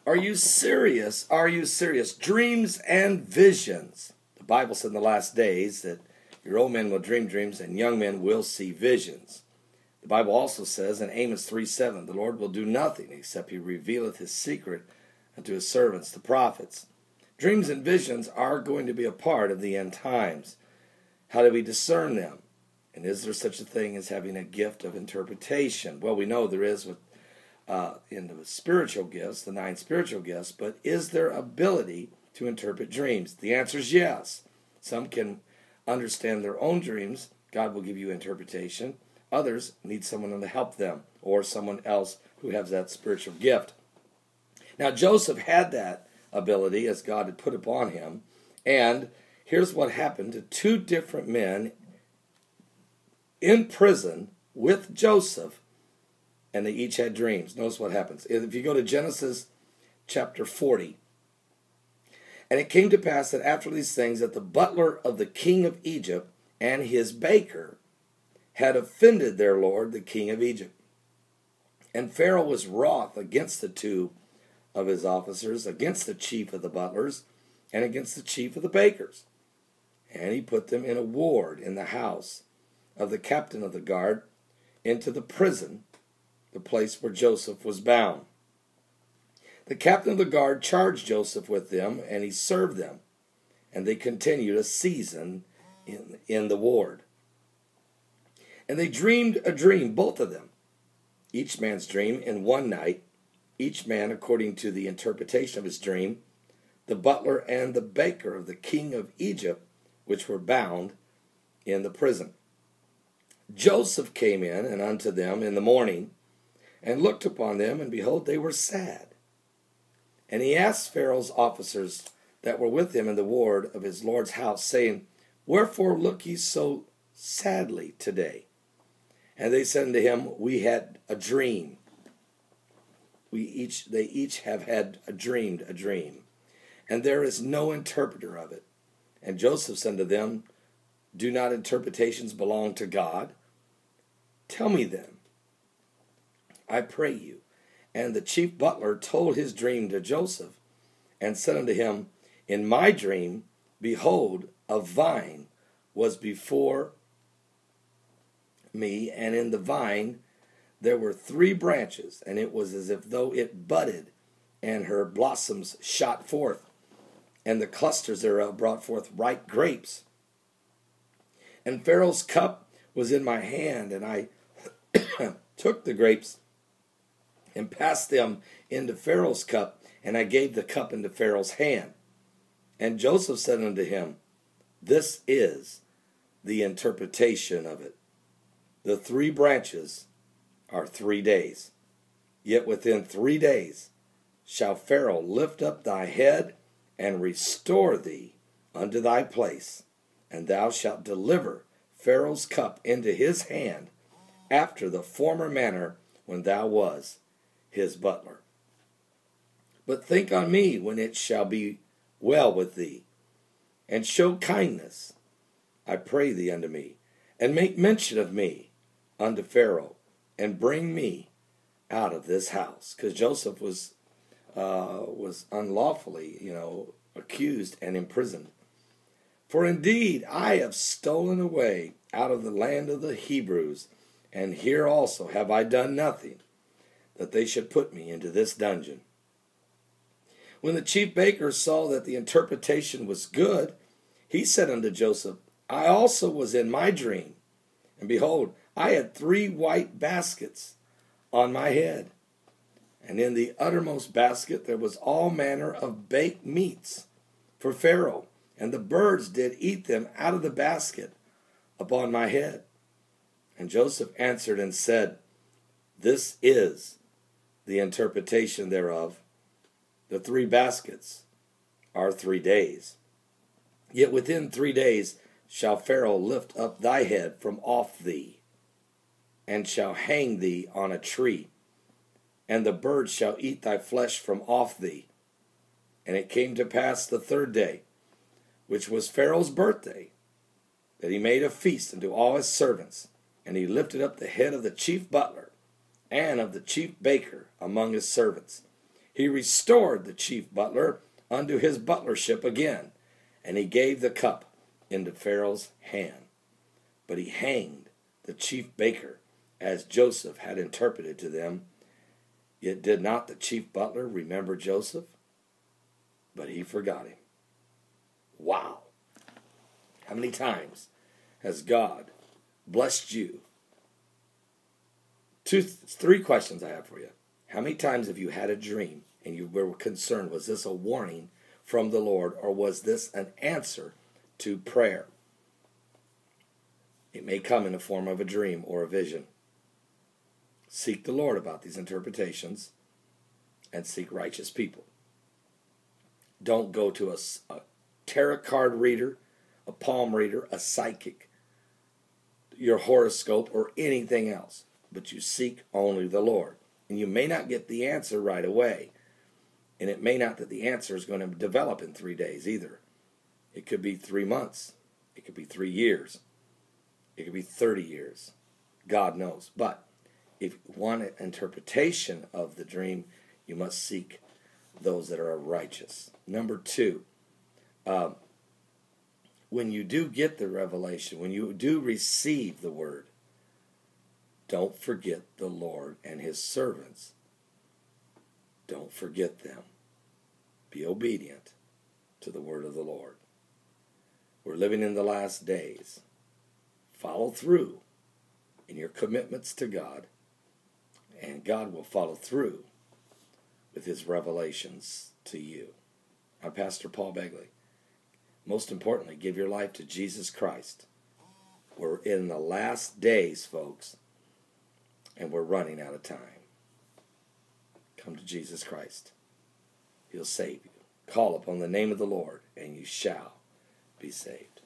Are you serious? Are you serious? Dreams and visions. The Bible said in the last days that your old men will dream dreams and young men will see visions. The Bible also says in Amos 3:7, the Lord will do nothing except he revealeth his secret unto his servants, the prophets. Dreams and visions are going to be a part of the end times. How do we discern them? And is there such a thing as having a gift of interpretation? Well, we know there is with in the spiritual gifts, the 9 spiritual gifts, but is there ability to interpret dreams? The answer is yes. Some can understand their own dreams. God will give you interpretation. Others need someone to help them or someone else who has that spiritual gift. Now, Joseph had that ability as God had put upon him, and here's what happened to 2 different men in prison with Joseph, and they each had dreams. Notice what happens. If you go to Genesis chapter 40, and it came to pass that after these things that the butler of the king of Egypt and his baker had offended their lord, the king of Egypt. And Pharaoh was wroth against the 2 of his officers, against the chief of the butlers, and against the chief of the bakers. And he put them in a ward in the house of the captain of the guard into the prison, the place where Joseph was bound. The captain of the guard charged Joseph with them, and he served them. And they continued a season in the ward. And they dreamed a dream, both of them, each man's dream in one night, each man according to the interpretation of his dream, the butler and the baker of the king of Egypt, which were bound in the prison. Joseph came in and unto them in the morning, and looked upon them, and behold, they were sad. And he asked Pharaoh's officers that were with him in the ward of his lord's house, saying, Wherefore look ye so sadly today? And they said unto him, We had a dream. They each have had dreamed a dream, and there is no interpreter of it. And Joseph said unto them, Do not interpretations belong to God? Tell me then, I pray you. And the chief butler told his dream to Joseph, and said unto him, In my dream, behold, a vine was before me, and in the vine there were 3 branches, and it was as if though it budded, and her blossoms shot forth, and the clusters thereof brought forth ripe grapes. And Pharaoh's cup was in my hand, and I took the grapes and passed them into Pharaoh's cup, and I gave the cup into Pharaoh's hand. And Joseph said unto him, This is the interpretation of it. The 3 branches are 3 days. Yet within 3 days shall Pharaoh lift up thy head and restore thee unto thy place, and thou shalt deliver Pharaoh's cup into his hand after the former manner when thou was his butler. But think on me when it shall be well with thee, and show kindness, I pray thee, unto me, and make mention of me unto Pharaoh, and bring me out of this house. Because Joseph was unlawfully, accused and imprisoned. For indeed I have stolen away out of the land of the Hebrews, and here also have I done nothing, that they should put me into this dungeon. When the chief baker saw that the interpretation was good, he said unto Joseph, I also was in my dream, and behold, I had 3 white baskets on my head, and in the uttermost basket there was all manner of baked meats for Pharaoh, and the birds did eat them out of the basket upon my head. And Joseph answered and said, This is the interpretation thereof. The 3 baskets are 3 days. Yet within 3 days shall Pharaoh lift up thy head from off thee, and shall hang thee on a tree, and the birds shall eat thy flesh from off thee. And it came to pass the 3rd day, which was Pharaoh's birthday, that he made a feast unto all his servants, and he lifted up the head of the chief butler and of the chief baker among his servants. He restored the chief butler unto his butlership again, and he gave the cup into Pharaoh's hand. But he hanged the chief baker, as Joseph had interpreted to them. Yet did not the chief butler remember Joseph? But he forgot him. Wow. How many times has God blessed you? Three questions I have for you. How many times have you had a dream and you were concerned, was this a warning from the Lord, or was this an answer to prayer? It may come in the form of a dream or a vision. Seek the Lord about these interpretations and seek righteous people. Don't go to a tarot card reader, a palm reader, a psychic, your horoscope, or anything else. But you seek only the Lord. And you may not get the answer right away. And it may not that the answer is going to develop in 3 days either. It could be 3 months. It could be 3 years. It could be 30 years. God knows. But if you want an interpretation of the dream, you must seek those that are righteous. Number 2, when you do get the revelation, when you do receive the word, don't forget the Lord and his servants. Don't forget them. Be obedient to the word of the Lord. We're living in the last days. Follow through in your commitments to God, and God will follow through with his revelations to you. I'm Pastor Paul Begley. Most importantly, give your life to Jesus Christ. We're in the last days, folks, and we're running out of time. Come to Jesus Christ. He'll save you. Call upon the name of the Lord, and you shall be saved.